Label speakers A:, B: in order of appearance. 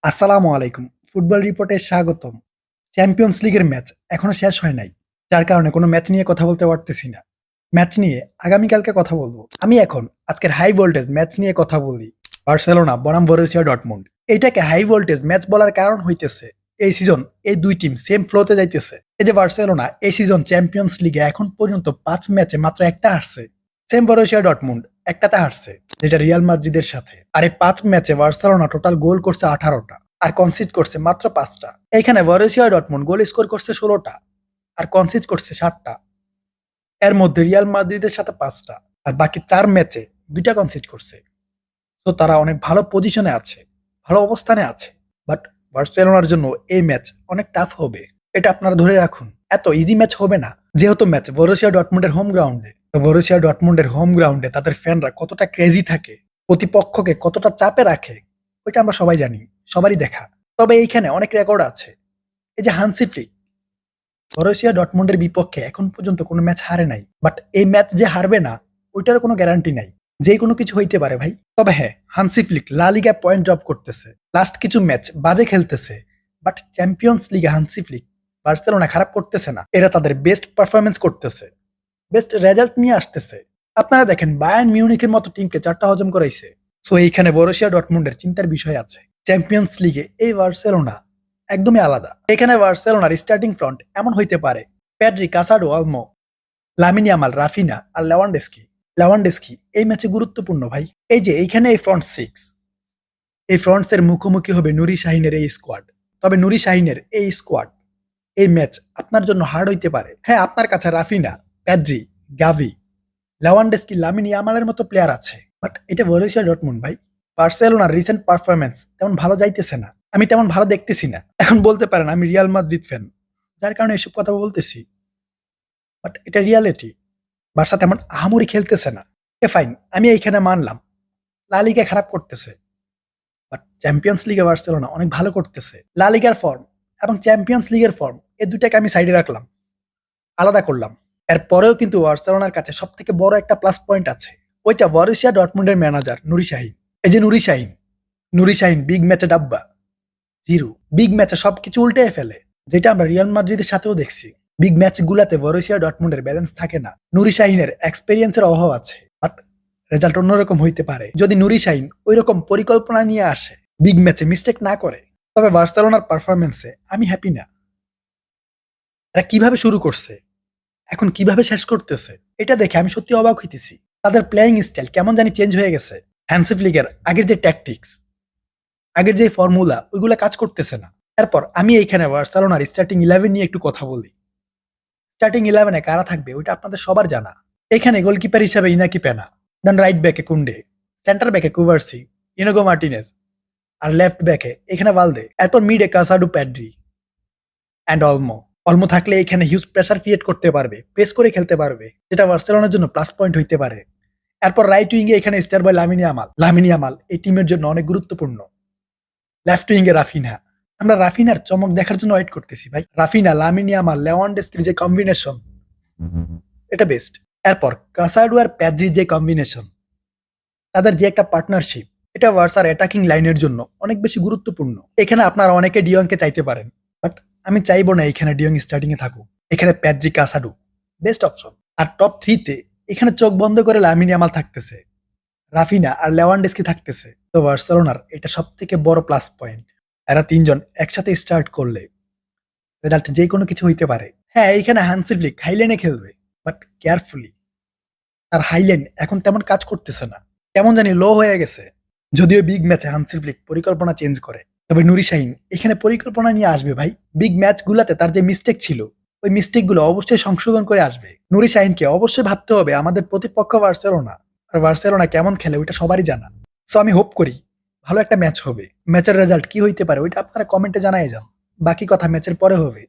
A: আসসালামু আলাইকুম। ফুটবল রিপোর্টে স্বাগতম। চ্যাম্পিয়ন্স লিগের ম্যাচ এখনো শেষ হয় নাই। যার কারণে কোনো ম্যাচ নিয়ে কথা বলতে পারতেছি না। ম্যাচ নিয়ে আগামীকালকে কথা বলবো। আমি এখন আজকের হাই ভোল্টেজ ম্যাচ নিয়ে কথা বলি। বার্সেলোনা বনাম বরুসিয়া ডর্টমুন্ড। এইটাকে হাই ভোল্টেজ ম্যাচ বলার কারণ হইতেছে এই সিজন এই দুই টিম সেম ফ্লোতে যাইতেছে। এই যে বার্সেলোনা এই সিজন চ্যাম্পিয়ন্স লিগে এখন পর্যন্ত ৫ ম্যাচে মাত্র একটা হারছে। সেম বরুসিয়া ডর্টমুন্ড একটাতে হারছে, যেটা রিয়াল মাদ্রিদের সাথে। আর এই ৫ ম্যাচে বার্সেলোনা টোটাল গোল করছে ১৮টা আর কনসিড করছে মাত্র ৫টা। এখানে বরুসিয়া ডর্টমুন্ড গোল স্কোর করছে ১৬টা আর কনসিড করছে ৭টা। এর মধ্যে রিয়াল মাদ্রিদের সাথে ৫টা আর বাকি ৪ ম্যাচে ২টা কনসিড করছে। তো তারা অনেক ভালো পজিশনে আছে, ভালো অবস্থানে আছে। বাট বার্সেলোনার জন্য এই ম্যাচ অনেক টাফ হবে, এটা আপনারা ধরে রাখুন। এত ইজি ম্যাচ হবে না, যেহেতু ম্যাচ বরুসিয়া ডর্টমুন্ডের হোম গ্রাউন্ডে। তো বরুসিয়া ডর্টমুন্ডের হোম গ্রাউন্ডে তাদের ফ্যানরা কতটা ক্রেজি থাকে, প্রতিপক্ষকে কতটা চাপে রাখে, ওইটা আমরা সবাই জানি, সবারই দেখা। তবে এইখানে অনেক রেকর্ড আছে। এই যে হানসি ফ্লিক বরুসিয়া ডর্টমুন্ডের বিপক্ষে এখন পর্যন্ত কোনো ম্যাচ হারে নাই, বাট এই ম্যাচ যে হারবে না ওইটারও কোনো গ্যারান্টি নাই। যে কোনো কিছু হইতে পারে ভাই। তবে হ্যাঁ, হানসি ফ্লিক লা লিগা পয়েন্ট ড্রপ করতেছে, লাস্ট কিছু ম্যাচ বাজে খেলতেছে, বাট চ্যাম্পিয়ন্স লিগে হানসি ফ্লিক বার্সেলোনা খারাপ করতেছে না। এরা তাদের বেস্ট পারফরমেন্স করতেছে, বেস্ট রেজাল্ট নিয়ে আসতেছে। আপনারা দেখেন বায়ার্ন মিউনিখের মতো টিমকে ৪টা হজম করাইছে। সো এইখানে বরুসিয়া ডর্টমুন্ডের চিন্তার বিষয় আছে। চ্যাম্পিয়ন্স লিগে এই বার্সেলোনা একদমই আলাদা। এখানে বার্সেলোনার স্টার্টিং ফ্রন্ট এমন হইতে পারে: Pedri, Casado, Olmo, Lamine Yamal, Raphinha আর লেভানডস্কি এই ম্যাচে গুরুত্বপূর্ণ ভাই। এই যে এইখানে এই ফ্রন্ট সিক্স, এই ফ্রন্টসের মুখোমুখি হবে নুরি শাহিনের এই স্কোয়াড। তবে নুরি শাহিনের এই স্কোয়াড এই ম্যাচ আপনার জন্য হার্ড হইতে পারে। হ্যাঁ, আপনার কাছে রাফিনা, প্যাড্রি, গাভি, লেভানডস্কি, লামিন ইয়ামালের মতো প্লেয়ার আছে, বাট এটা বরুসিয়া ডর্টমুন্ড ভাই। বার্সেলোনার রিসেন্ট পারফরমেন্স তেমন ভালো যাইতেছে না, আমি তেমন ভালো দেখতেছি না। এখন বলতে পারেন আমি রিয়াল মাদ্রিদ ফ্যান, যার কারণে এসব কথা বলতেছি, বাট এটা রিয়ালিটি। বার্সা তেমন আহামরি খেলতেছে না। ফাইন, আমি এইখানে মানলাম লা লিগা খারাপ করতেছে, বাট চ্যাম্পিয়ন্স লিগে বার্সেলোনা অনেক ভালো করতেছে। লা লিগার ফর্ম এবং চ্যাম্পিয়ন্স লিগের ফর্ম এই দুটাকে আমি সাইডে রাখলাম, আলাদা করলাম। এরপরেও কিন্তু বার্সেলোনার কাছে সব থেকে বড় একটা প্লাস পয়েন্ট আছে, ওইটা বরুসিয়া ডর্টমুন্ডের ম্যানেজার নুরি শাহিন। এই যে নুরি শাহিন বিগ ম্যাচে ডাব্বা জিরো, বিগ ম্যাচে সবকিছু উল্টে ফেলে, যেটা আমরা রিয়াল মাদ্রিদের সাথেও দেখছি। বিগ ম্যাচ গুলাতে বরুসিয়া ডর্টমুন্ডের ব্যালেন্স থাকে না। নুরি শাহিনের এক্সপেরিয়েন্সের অভাব আছে, বাট রেজাল্ট অন্যরকম হইতে পারে যদি নুরি শাহিন ওই রকম পরিকল্পনা নিয়ে আসে, বিগ ম্যাচে মিস্টেক না করে। তবে বার্সেলোনার পারফরমেন্সে আমি হ্যাপি না। এরা কিভাবে শুরু করছে, এখন কিভাবে শেষ করতেছে, এটা দেখে আমি সত্যি অবাক হইতেছি। তাদের প্লেয়িং স্টাইল কেমন জানি চেঞ্জ হয়ে গেছে। হ্যান্সি ফ্লিকের আগের যে ট্যাকটিক্স, আগের যে ফর্মুলা, ওইগুলো কাজ করতেছে না। এরপর আমি এইখানে বার্সেলোনার স্টার্টিং 11 নিয়ে একটু কথা বলি। স্টার্টিং 11-এ কারা থাকবে ওইটা আপনাদের সবার জানা। এখানে গোলকিপার হিসাবে ইনাকি পেনা, দেন রাইট ব্যাকে কুন্ডে, সেন্টার ব্যাকে কুভার্সি, ইনোগো মার্টিনেজ, আর লেফট ব্যাকে এখানে ভালদে। এরপর মিডে কাসাডু, প্যাড্রি অ্যান্ড অলমো থাকলে এখানে হিউজ প্রেসার ক্রিয়েট করতে পারবে, প্রেস করে খেলতে পারবে, যেটা বার্সেলোনার জন্য প্লাস পয়েন্ট হইতে পারে। এরপর রাইট উইঙ্গে এখানে স্টার বয় লামিন ইয়ামাল এই টিমের জন্য অনেক গুরুত্বপূর্ণ। লেফট উইঙ্গে রাফিনা, আমরা রাফিনার চমক দেখার জন্য ওয়েট করতেছি ভাই। রাফিনা, লামিন ইয়ামাল, লেভানডস্কির যে কম্বিনেশন, এটা বেস্ট। এরপর কাসাডু আর প্যাড্রির যে কম্বিনেশন, তাদের যে একটা পার্টনারশিপ, এটা বার্সার অ্যাটাকিং লাইনের জন্য অনেক বেশি গুরুত্বপূর্ণ। এখানে আপনারা অনেকে ডিয়ংকে চাইতে পারেন, বাট আমি চাইবো না এখানে ডিয়ং স্টার্টিং এ থাকুক। এখানে প্যাড্রি, কাসাডু বেস্ট অপশন। আর টপ 3-তে এখানে চোখ বন্ধ করে লামিন ইয়ামাল থাকতেছে, রাফিনা আর লেভানডস্কি থাকতেছে। তো বার্সেলোনার এটা সব থেকে বড় প্লাস পয়েন্ট। এরা তিনজন একসাথে স্টার্ট করলে রেজাল্ট যে কোনো কিছু হইতে পারে। হ্যাঁ, এইখানে হানসি ফ্লিক হাইল্যান্ডে খেলবে, বাট কেয়ারফুলি। তার হাইল্যান্ড এখন তেমন কাজ করতেছে না, কেমন জানি লো হয়ে গেছে। যদিও বিগ ম্যাচে হানসি ফ্লিক পরিকল্পনা চেঞ্জ করে, তবে নুরি শাহিন এখানে পরিকল্পনা নিয়ে আসবে ভাই। বিগ ম্যাচ গুলাতে তার যে মিস্টেক ছিল, ওই মিস্টেক গুলো অবশ্যই সংশোধন করে আসবে। নুরি শাহিনকে অবশ্যই ভাবতে হবে আমাদের প্রতিপক্ষ বার্সেলোনা, আর বার্সেলোনা কেমন খেলে ওইটা সবারই জানা। সো আমি হোপ করি ভালো একটা ম্যাচ হবে। ম্যাচের রেজাল্ট কি হইতে পারে ওইটা আপনারা কমেন্টে জানাই যান, বাকি কথা ম্যাচের পরে হবে।